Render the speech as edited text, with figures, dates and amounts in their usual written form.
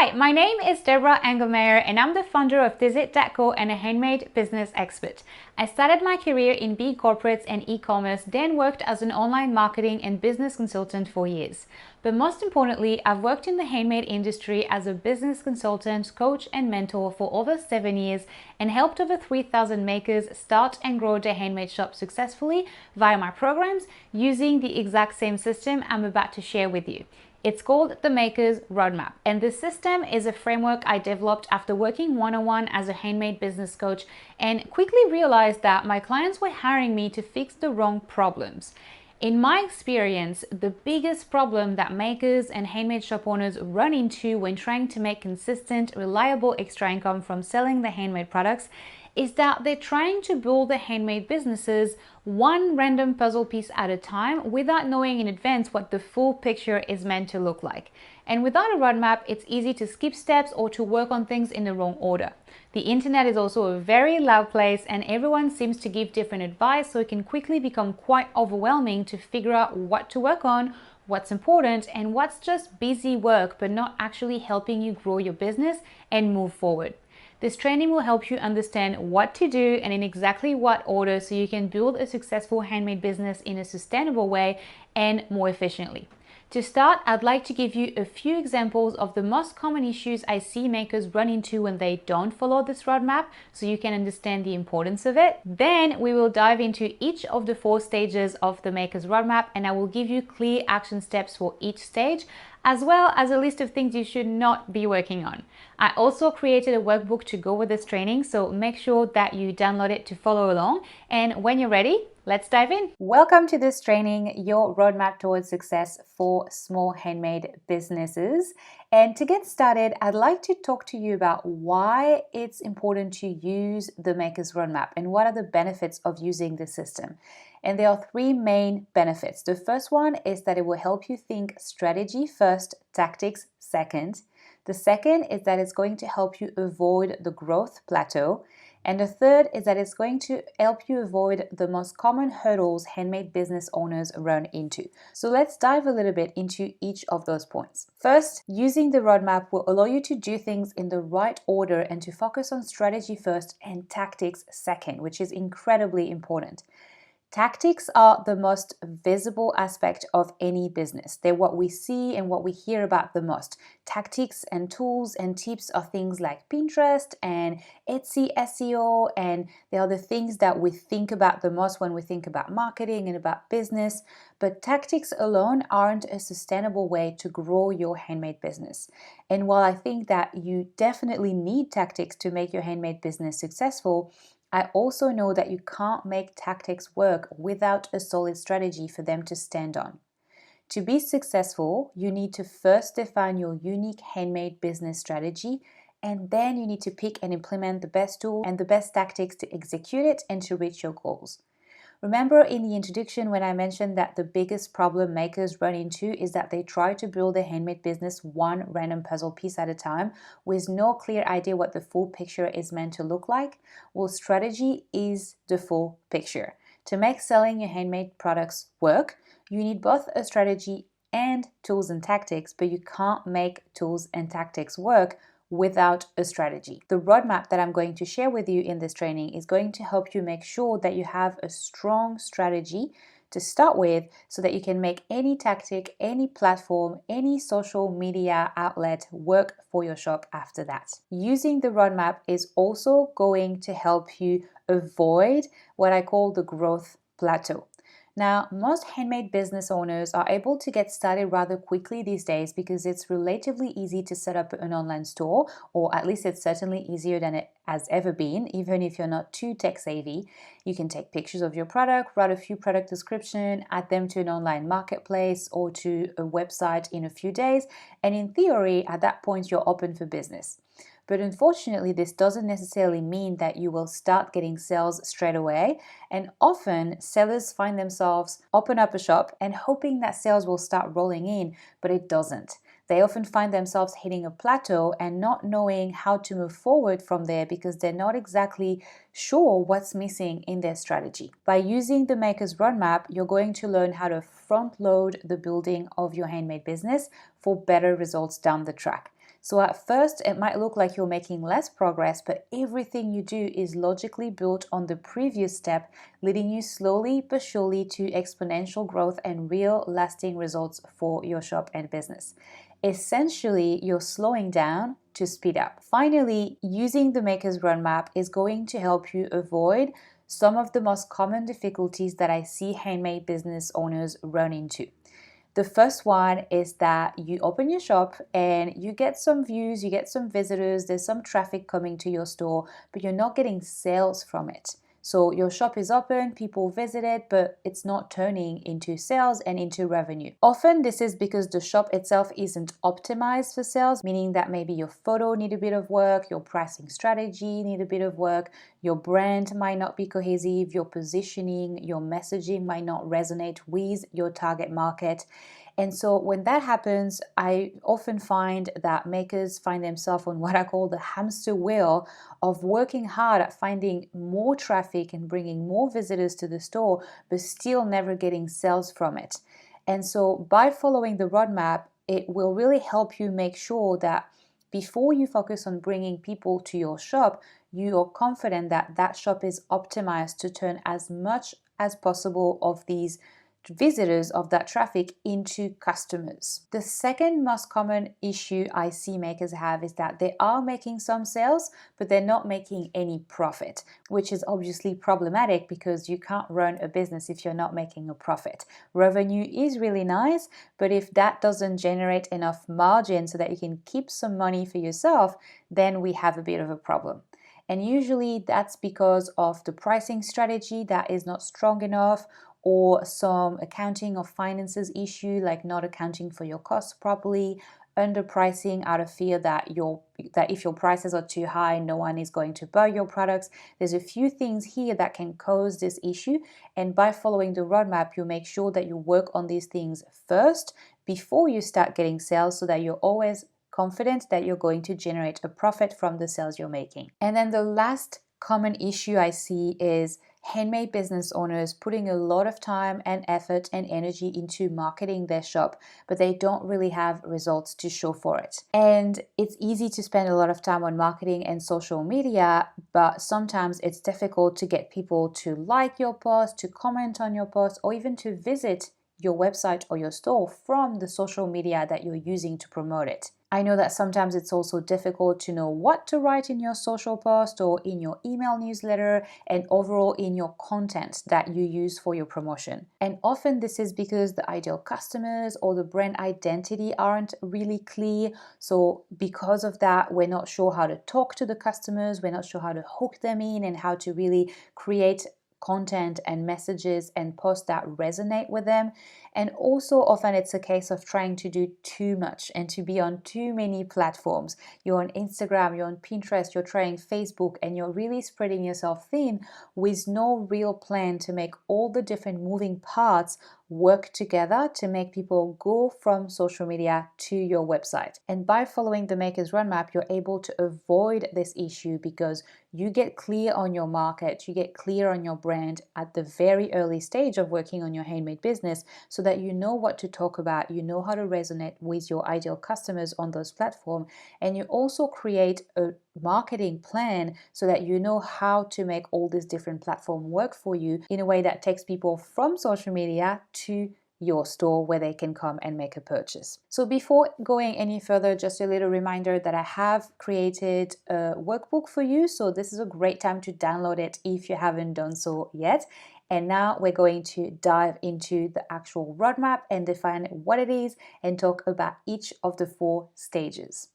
Hi, my name is Deborah Engelmajer and I'm the founder of Desit.co and a handmade business expert. I started my career in big corporates and e-commerce, then worked as an online marketing and business consultant for years. But most importantly, I've worked in the handmade industry as a business consultant, coach and mentor for over 7 years and helped over 3,000 makers start and grow their handmade shop successfully via my programs using the exact same system I'm about to share with you. It's called the Maker's Roadmap, and this system is a framework I developed after working one-on-one as a handmade business coach and quickly realized that my clients were hiring me to fix the wrong problems. In my experience, the biggest problem that makers and handmade shop owners run into when trying to make consistent, reliable extra income from selling their handmade products is that they're trying to build their handmade businesses one random puzzle piece at a time without knowing in advance what the full picture is meant to look like. And without a roadmap, it's easy to skip steps or to work on things in the wrong order. The internet is also a very loud place and everyone seems to give different advice, so it can quickly become quite overwhelming to figure out what to work on, what's important, and what's just busy work but not actually helping you grow your business and move forward. This training will help you understand what to do and in exactly what order so you can build a successful handmade business in a sustainable way and more efficiently. To start, I'd like to give you a few examples of the most common issues I see makers run into when they don't follow this roadmap so you can understand the importance of it. Then we will dive into each of the 4 stages of the Maker's Roadmap and I will give you clear action steps for each stage, as well as a list of things you should not be working on. I also created a workbook to go with this training, so make sure that you download it to follow along. And when you're ready, let's dive in. Welcome to this training, your roadmap towards success for small handmade businesses. And to get started, I'd like to talk to you about why it's important to use the Maker's Roadmap and what are the benefits of using this system. And there are 3 main benefits. The first one is that it will help you think strategy first, tactics second. The second is that it's going to help you avoid the growth plateau. And the third is that it's going to help you avoid the most common hurdles handmade business owners run into. So let's dive a little bit into each of those points. First, using the roadmap will allow you to do things in the right order and to focus on strategy first and tactics second, which is incredibly important. Tactics are the most visible aspect of any business. They're what we see and what we hear about the most. Tactics and tools and tips are things like Pinterest and Etsy SEO, and they are the things that we think about the most when we think about marketing and about business. But tactics alone aren't a sustainable way to grow your handmade business. And while I think that you definitely need tactics to make your handmade business successful, I also know that you can't make tactics work without a solid strategy for them to stand on. To be successful, you need to first define your unique handmade business strategy, and then you need to pick and implement the best tool and the best tactics to execute it and to reach your goals. Remember in the introduction when I mentioned that the biggest problem makers run into is that they try to build a handmade business one random puzzle piece at a time with no clear idea what the full picture is meant to look like? Well, strategy is the full picture. To make selling your handmade products work, you need both a strategy and tools and tactics, but you can't make tools and tactics work without a strategy. The roadmap that I'm going to share with you in this training is going to help you make sure that you have a strong strategy to start with so that you can make any tactic, any platform, any social media outlet work for your shop after that. Using the roadmap is also going to help you avoid what I call the growth plateau. Now, most handmade business owners are able to get started rather quickly these days because it's relatively easy to set up an online store, or at least it's certainly easier than it has ever been, even if you're not too tech savvy. You can take pictures of your product, write a few product description, add them to an online marketplace or to a website in a few days, and in theory, at that point, you're open for business. But unfortunately, this doesn't necessarily mean that you will start getting sales straight away. And often sellers find themselves open up a shop and hoping that sales will start rolling in, but it doesn't. They often find themselves hitting a plateau and not knowing how to move forward from there because they're not exactly sure what's missing in their strategy. By using the Maker's Roadmap, you're going to learn how to front load the building of your handmade business for better results down the track. So at first, it might look like you're making less progress, but everything you do is logically built on the previous step, leading you slowly but surely to exponential growth and real lasting results for your shop and business. Essentially, you're slowing down to speed up. Finally, using the Maker's Roadmap is going to help you avoid some of the most common difficulties that I see handmade business owners run into. The first one is that you open your shop and you get some views, you get some visitors, there's some traffic coming to your store, but you're not getting sales from it. So your shop is open, people visit it, but it's not turning into sales and into revenue. Often this is because the shop itself isn't optimized for sales, meaning that maybe your photo need a bit of work, your pricing strategy need a bit of work, your brand might not be cohesive, your positioning, your messaging might not resonate with your target market. And so when that happens, I often find that makers find themselves on what I call the hamster wheel of working hard at finding more traffic and bringing more visitors to the store, but still never getting sales from it. And so by following the roadmap, it will really help you make sure that before you focus on bringing people to your shop, you are confident that that shop is optimized to turn as much as possible of these visitors, of that traffic, into customers. The second most common issue I see makers have is that they are making some sales, but they're not making any profit, which is obviously problematic because you can't run a business if you're not making a profit. Revenue is really nice, but if that doesn't generate enough margin so that you can keep some money for yourself, then we have a bit of a problem. And usually that's because of the pricing strategy that is not strong enough, or some accounting or finances issue, like not accounting for your costs properly, underpricing out of fear that if your prices are too high, no one is going to buy your products. There's a few things here that can cause this issue, and by following the roadmap, you make sure that you work on these things first before you start getting sales, so that you're always confident that you're going to generate a profit from the sales you're making. And then the last common issue I see is handmade business owners putting a lot of time and effort and energy into marketing their shop, but they don't really have results to show for it. And it's easy to spend a lot of time on marketing and social media, but sometimes it's difficult to get people to like your post, to comment on your post, or even to visit your website or your store from the social media that you're using to promote it. I know that sometimes it's also difficult to know what to write in your social post or in your email newsletter and overall in your content that you use for your promotion. And often this is because the ideal customers or the brand identity aren't really clear. So because of that, we're not sure how to talk to the customers, we're not sure how to hook them in, and how to really create content and messages and posts that resonate with them. And also often it's a case of trying to do too much and to be on too many platforms. You're on Instagram, you're on Pinterest, you're trying Facebook, and you're really spreading yourself thin with no real plan to make all the different moving parts work together to make people go from social media to your website. And by following the Maker's Roadmap, you're able to avoid this issue because you get clear on your market, you get clear on your brand at the very early stage of working on your handmade business, so that you know what to talk about, you know how to resonate with your ideal customers on those platforms, and you also create a marketing plan so that you know how to make all these different platforms work for you in a way that takes people from social media to your store where they can come and make a purchase. So before going any further, just a little reminder that I have created a workbook for you. So this is a great time to download it if you haven't done so yet. And now we're going to dive into the actual roadmap and define what it is and talk about each of the 4 stages.